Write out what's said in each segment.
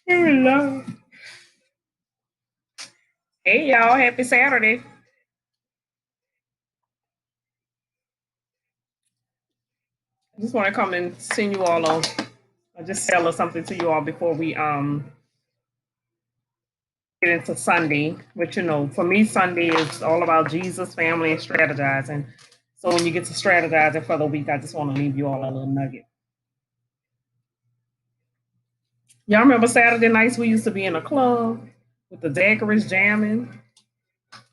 Hello. Hey y'all, happy Saturday. I just want to come and send you all on just tell us something to you all before we get into Sunday. But for me Sunday is all about Jesus, family, and strategizing. So when you get to strategizing for the week, I just want to leave you all a little nugget. Y'all remember Saturday nights we used to be in a club with the daiquiris jamming.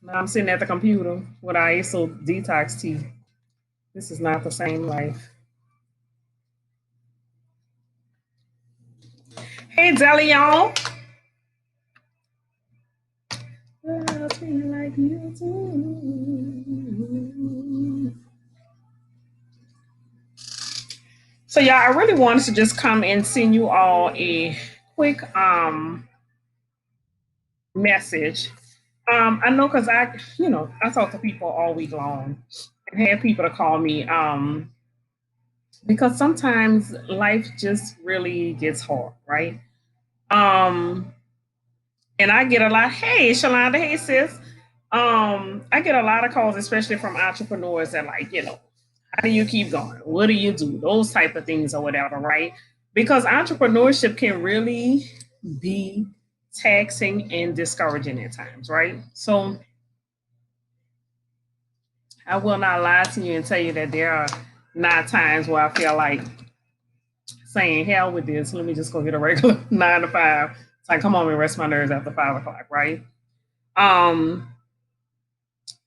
Now I'm sitting at the computer with our ISO detox tea. This is not the same life. Hey Deli y'all. Loves me like you do. So yeah, I really wanted to just come and send you all a quick message. I know because I talk to people all week long and have people to call me because sometimes life just really gets hard, right? Um and I get a lot, hey Shalonda, hey sis. I get a lot of calls, especially from entrepreneurs that how do you keep going? What do you do? Those type of things or whatever, right? Because entrepreneurship can really be taxing and discouraging at times, right? So I will not lie to you and tell you that there are not times where I feel like saying hell with this. Let me just go get a regular 9 to 5. It's like come on and rest my nerves after 5 o'clock, right? Um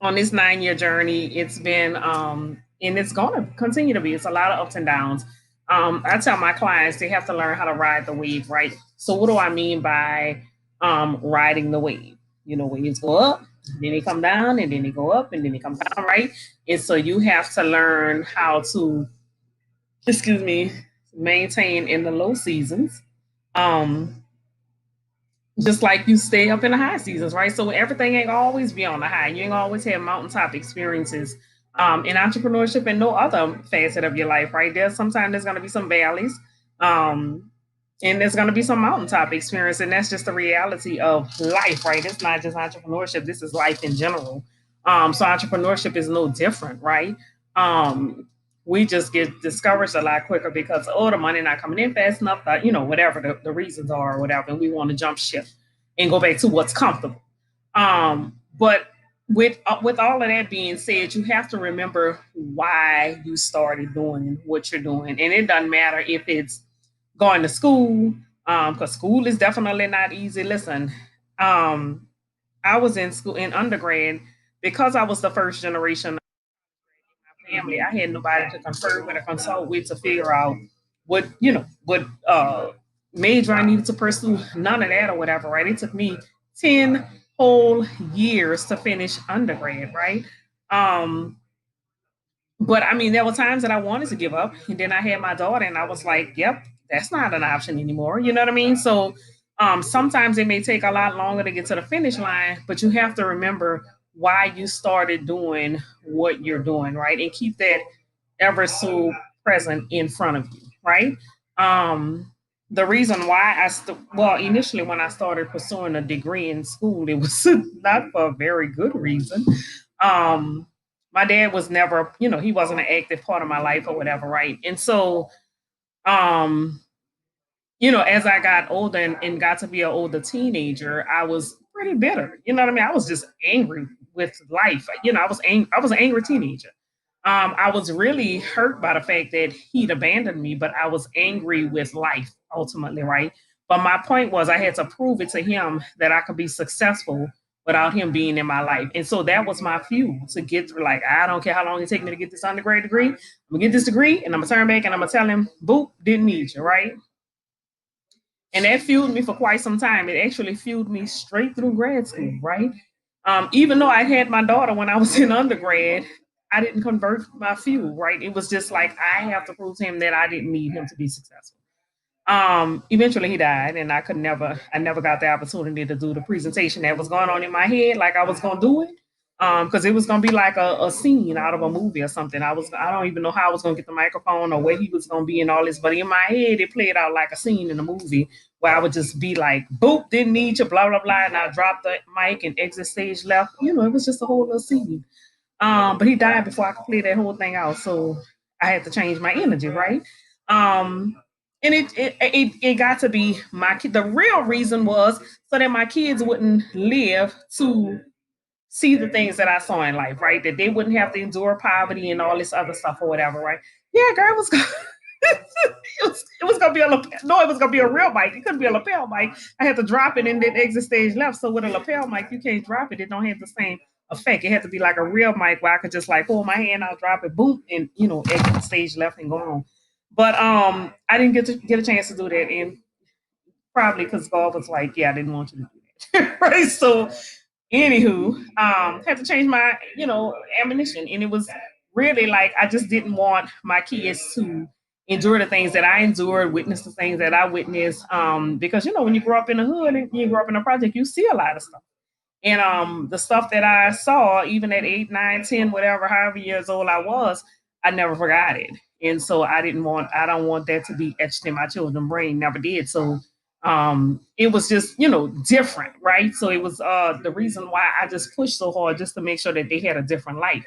on this 9 year journey, it's been and it's gonna continue to be. It's a lot of ups and downs. I tell my clients they have to learn how to ride the wave, right? So what do I mean by riding the wave? Waves go up, then they come down, and then they go up, and then they come down, right? And so you have to learn how to, excuse me, maintain in the low seasons. Um, just like you stay up in the high seasons, right? So everything ain't always be on the high. You ain't always have mountaintop experiences in entrepreneurship and no other facet of your life, right? Sometimes there's going to be some valleys, and there's going to be some mountaintop experience, and that's just the reality of life, right? It's not just entrepreneurship. This is life in general. So entrepreneurship is no different, right? We just get discouraged a lot quicker because the money not coming in fast enough, whatever the reasons are or whatever, and we want to jump ship and go back to what's comfortable. But with all of that being said, you have to remember why you started doing what you're doing, and it doesn't matter if it's going to school, because school is definitely not easy. Listen, I was in school in undergrad because I was the first generation family. I had nobody to confer with or consult with to figure out what major I needed to pursue. None of that or whatever, right? It took me 10 whole years to finish undergrad, right? Um, but I mean, there were times that I wanted to give up, and then I had my daughter, and I was like, "Yep, that's not an option anymore." You know what I mean? So, sometimes it may take a lot longer to get to the finish line, but you have to remember why you started doing what you're doing, right? And keep that ever so present in front of you, right? Um, the reason why initially when I started pursuing a degree in school, it was not for a very good reason. Um, my dad was never, he wasn't an active part of my life or whatever, right? And so, um, as I got older and got to be an older teenager, I was pretty bitter. You know what I mean? I was just angry with life. I was an angry teenager. I was really hurt by the fact that he'd abandoned me, but I was angry with life ultimately, right? But my point was I had to prove it to him that I could be successful without him being in my life. And so that was my fuel to get through. Like, I don't care how long it take me to get this undergrad degree. I'm gonna get this degree and I'm gonna turn back and I'm gonna tell him, boop, didn't need you, right? And that fueled me for quite some time. It actually fueled me straight through grad school, right? Even though I had my daughter when I was in undergrad, I didn't convert my fuel, right? It was just like I have to prove to him that I didn't need him to be successful. Eventually he died, and I never got the opportunity to do the presentation that was going on in my head, like I was gonna do it. Because it was gonna be like a scene out of a movie or something. I don't even know how I was gonna get the microphone or where he was gonna be and all this, but in my head it played out like a scene in a movie where I would just be like, boop, didn't need you, blah, blah, blah. And I dropped the mic and exit stage left. It was just a whole little scene. But he died before I completed that whole thing out. So I had to change my energy, right? Um, and it got to be the real reason was so that my kids wouldn't live to see the things that I saw in life, right? That they wouldn't have to endure poverty and all this other stuff or whatever, right? Yeah, girl, it was it was gonna be a lapel. No, it was gonna be a real mic. It couldn't be a lapel mic. I had to drop it and then exit stage left. So with a lapel mic, you can't drop it. It don't have the same effect. It had to be like a real mic where I could just like hold my hand out, drop it, boom, and exit stage left and go on. But I didn't get a chance to do that, and probably because God was like, yeah, I didn't want you to do that, right? So anywho, had to change my, ammunition. And it was really like I just didn't want my kids to endure the things that I endured, witness the things that I witnessed. Because when you grow up in the hood and you grow up in a project, you see a lot of stuff. And the stuff that I saw, even at 8, 9, 10, whatever, however years old I was, I never forgot it. And so I don't want that to be etched in my children's brain. Never did. So it was just, different, right? So it was the reason why I just pushed so hard just to make sure that they had a different life.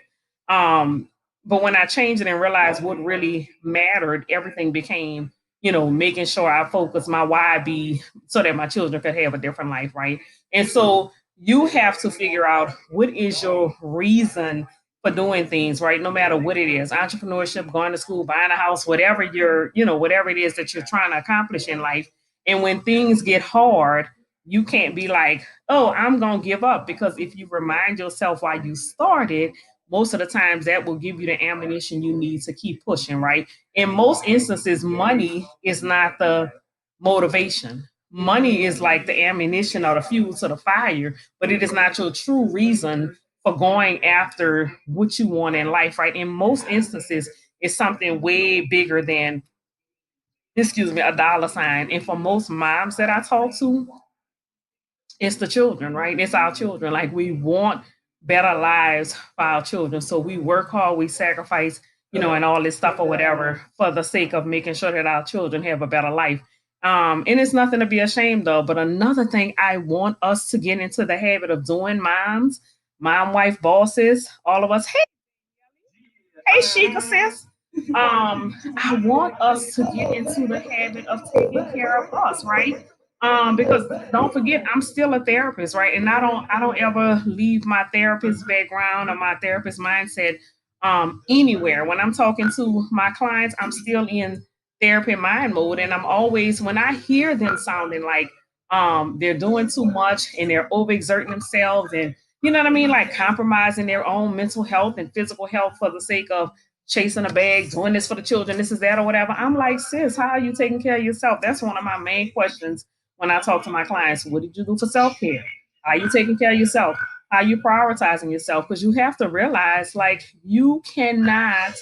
Um, but when I changed it and realized what really mattered, everything became, making sure I focus my why be so that my children could have a different life, right? And so you have to figure out what is your reason for doing things, right? No matter what it is, entrepreneurship, going to school, buying a house, whatever whatever it is that you're trying to accomplish in life. And when things get hard, you can't be like, oh, I'm going to give up. Because if you remind yourself why you started, most of the times that will give you the ammunition you need to keep pushing, right? In most instances, money is not the motivation. Money is like the ammunition or the fuel to the fire, but it is not your true reason for going after what you want in life, right? In most instances, it's something way bigger than, excuse me, a dollar sign. And for most moms that I talk to, it's the children, right? It's our children. Like we want better lives for our children. So we work hard, we sacrifice, and all this stuff or whatever for the sake of making sure that our children have a better life. And it's nothing to be ashamed of. But another thing I want us to get into the habit of doing, moms, mom, wife, bosses, all of us. Hey, Sheikah, sis. I want us to get into the habit of taking care of us, right? Because don't forget, I'm still a therapist, right? And I don't ever leave my therapist background or my therapist mindset anywhere. When I'm talking to my clients, I'm still in therapy mind mode, and I'm always when I hear them sounding like they're doing too much and they're overexerting themselves and you know what I mean? Like compromising their own mental health and physical health for the sake of chasing a bag, doing this for the children, this is that or whatever. I'm like, sis, how are you taking care of yourself? That's one of my main questions when I talk to my clients. What did you do for self care? Are you taking care of yourself? Are you prioritizing yourself? Because you have to realize, like, you cannot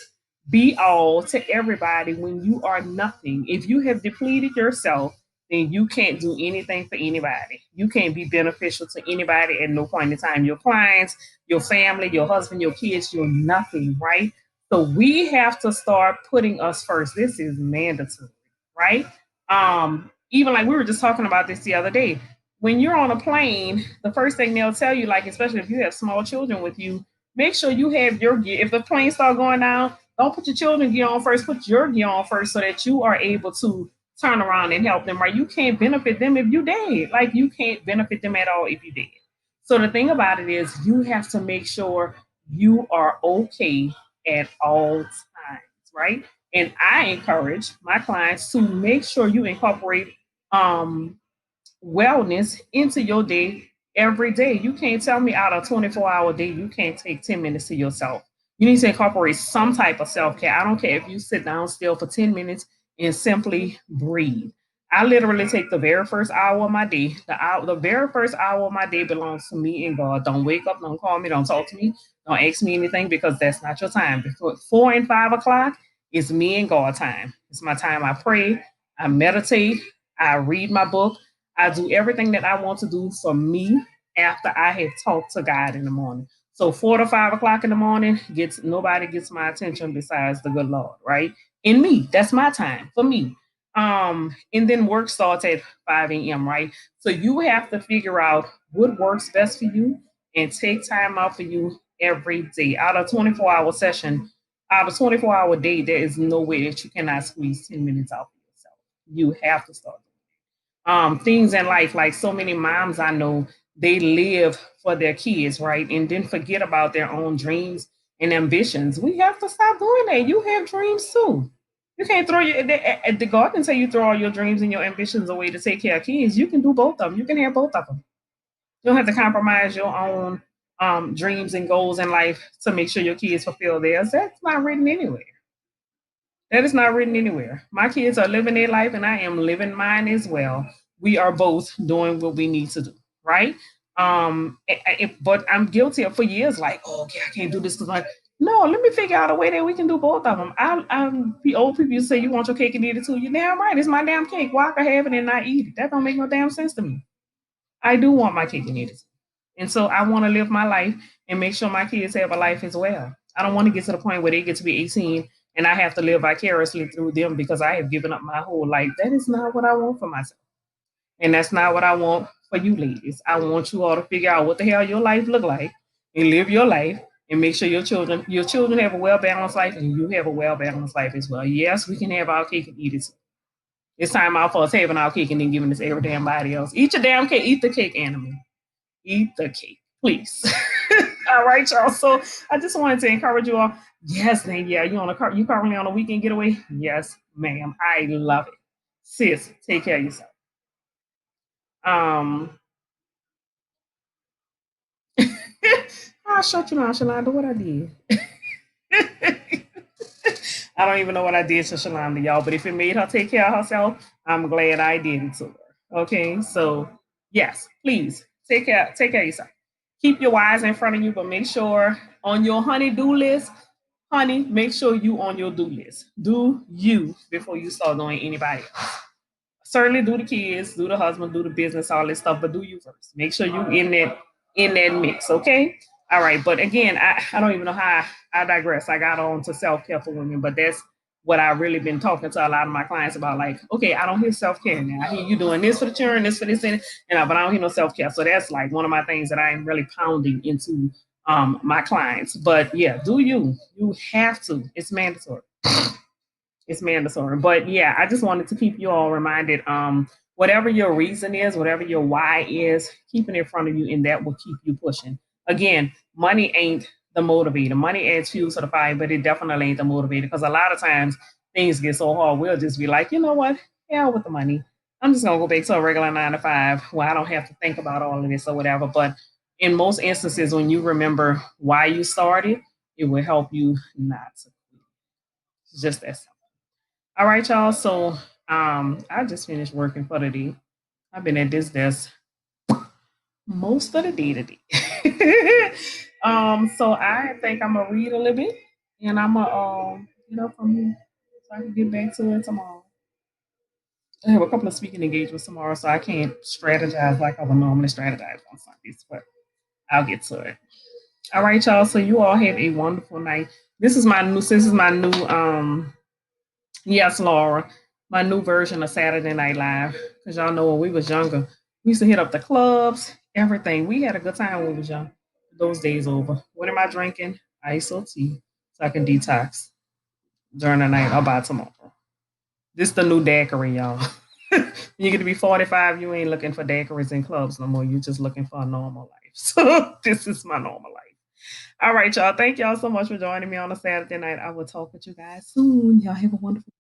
be all to everybody when you are nothing. If you have depleted yourself, then you can't do anything for anybody. You can't be beneficial to anybody at no point in time. Your clients, your family, your husband, your kids, you're nothing, right? So we have to start putting us first. This is mandatory, right? Even like we were just talking about this the other day. When you're on a plane, the first thing they'll tell you, like especially if you have small children with you, make sure you have your gear. If the plane start going down, don't put your children gear on first. Put your gear on first so that you are able to turn around and help them. Right? You can't benefit them if you dead. Like you can't benefit them at all if you dead. So the thing about it is, you have to make sure you are okay at all times, right? And I encourage my clients to make sure you incorporate um, wellness into your day every day. You can't tell me out of a 24-hour day, you can't take 10 minutes to yourself. You need to incorporate some type of self care. I don't care if you sit down still for 10 minutes and simply breathe. I literally take the very first hour of my day. The very first hour of my day belongs to me and God. Don't wake up, don't call me, don't talk to me, don't ask me anything because that's not your time. Before 4 and 5 o'clock is me and God time. It's my time. I pray, I meditate, I read my book, I do everything that I want to do for me after I have talked to God in the morning. So 4 to 5 o'clock in the morning nobody gets my attention besides the good Lord, right? In me, that's my time for me. And then work starts at 5 a.m., right? So you have to figure out what works best for you and take time out for you every day. Out of 24-hour session, out of 24-hour day, there is no way that you cannot squeeze 10 minutes out for yourself. You have to start things in life, like so many moms I know, they live for their kids, right? And then forget about their own dreams and ambitions. We have to stop doing that. You have dreams too. You can't throw your the God can say you throw all your dreams and your ambitions away to take care of kids. You can do both of them. You can have both of them. You don't have to compromise your own dreams and goals in life to make sure your kids fulfill theirs. That's not written anywhere. That is not written anywhere. My kids are living their life and I am living mine as well. We are both doing what we need to do, right? But I'm guilty of for years, like, oh, okay, I can't do this because no, let me figure out a way that we can do both of them. The old people used to say, you want your cake and eat it too. You're damn right. It's my damn cake. Why I can have it and not eat it? That don't make no damn sense to me. I do want my cake and eat it. And so I want to live my life and make sure my kids have a life as well. I don't want to get to the point where they get to be 18 and I have to live vicariously through them because I have given up my whole life. That is not what I want for myself. And that's not what I want for you ladies. I want you all to figure out what the hell your life look like and live your life and make sure your children have a well balanced life and you have a well balanced life as well. Yes, we can have our cake and eat it. It's time out for us having our cake and then giving this every damn body else. Eat your damn cake. Eat the cake, enemy. Eat the cake, please. All right, y'all. So I just wanted to encourage you all. Yes, man. Yeah, you currently on a weekend getaway? Yes, ma'am. I love it. Sis, take care of yourself. Um, I'll shut you down, Shalonda. What I did. I don't even know what I did to Shalonda, y'all. But if it made her take care of herself, I'm glad I did it to her. Okay, so yes, please take care of yourself. Keep your whys in front of you, but make sure on your honey-do list, honey, make sure you on your do list. Do you before you start doing anybody else. Certainly do the kids, do the husband, do the business, all this stuff, but do you first. Make sure you in that mix, okay? All right, but again, I don't even know how I digress. I got on to self-care for women, but that's what I've really been talking to a lot of my clients about. Like, okay, I don't hear self-care now. I hear you doing this for the children, this for this, but I don't hear no self-care. So that's like one of my things that I am really pounding into my clients. But yeah, do you? You have to. It's mandatory. It's mandatory. But yeah, I just wanted to keep you all reminded. Whatever your reason is, whatever your why is, keep it in front of you, and that will keep you pushing. Again, money ain't the motivator. Money adds fuel to the fire, but it definitely ain't the motivator. Because a lot of times things get so hard, we'll just be like, you know what? Yeah, with the money. I'm just gonna go back to a regular 9 to 5 where I don't have to think about all of this or whatever. But in most instances, when you remember why you started, it will help you not to quit. It's just that simple. All right, y'all. So I just finished working for the day. I've been at this desk most of the day today. So I think I'm gonna read a little bit and I'm gonna get up from here so I can get back to it tomorrow. I have a couple of speaking engagements tomorrow, so I can't strategize like I would normally strategize on Sundays, but I'll get to it. All right, y'all. So you all have a wonderful night. This is my new yes, Laura. My new version of Saturday Night Live. Because y'all know when we was younger, we used to hit up the clubs, everything. We had a good time when we was young. Those days over. What am I drinking? Ice or tea. So I can detox during the night or by tomorrow. This the new daiquiri, y'all. You get to be 45, you ain't looking for daiquiris in clubs no more. You're just looking for a normal life. So this is my normal life. All right, y'all. Thank y'all so much for joining me on a Saturday night. I will talk with you guys soon. Y'all have a wonderful